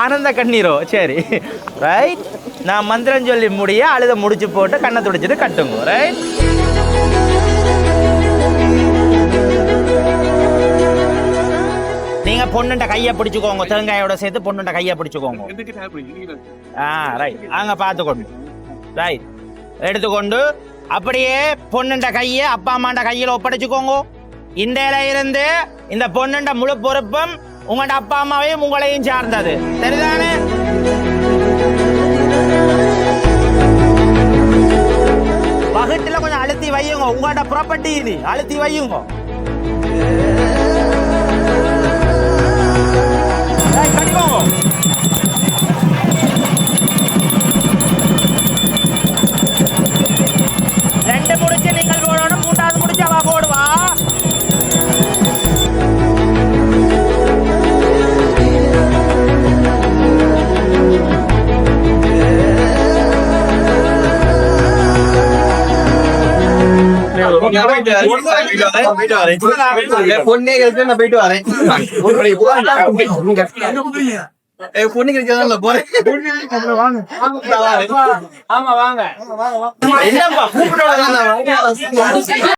ஆனந்த கண்ணீரோ சரி ரைட். நான் மந்திரம் சொல்லி முடிய அழுத முடிச்சு போட்டு கண்ணை துடிச்சிட்டு கட்டுங்க ரைட். நீங்க பொண்ணுண்ட கையை பிடிச்சுக்கோங்க, தேங்காயோட சேர்த்து பொண்ணுண்ட கையை பிடிச்சுக்கோங்க. ரைட், அங்க பார்த்துக்கொண்டு ரைட் எடுத்துக்கொண்டு அப்படியே பொண்ணுண்ட கையை அப்பா அம்மாண்ட கையில ஒப்படைச்சுக்கோங்க. இந்த இருந்து இந்த பொண்ணுண்ட முழு பொறுப்பும் உங்களோட அப்பா அம்மாவையும் உங்களையும் சார்ந்தது, சரிதானே? பகட்டுல கொஞ்சம் அழுத்தி வையுங்க, உங்களோட ப்ராப்பர்ட்டி இது, அழுத்தி வையுங்க. கடிக்கோங்க. ரெண்டு முடிச்சு நீங்கள் போடணும், மூன்றாவது முடிச்சு அவ போடுவா. போயிட்டு வரேன். பொண்ணு கிடைச்சதால போறேன். ஆமா வாங்க. என்னப்பா கூப்பிட்டு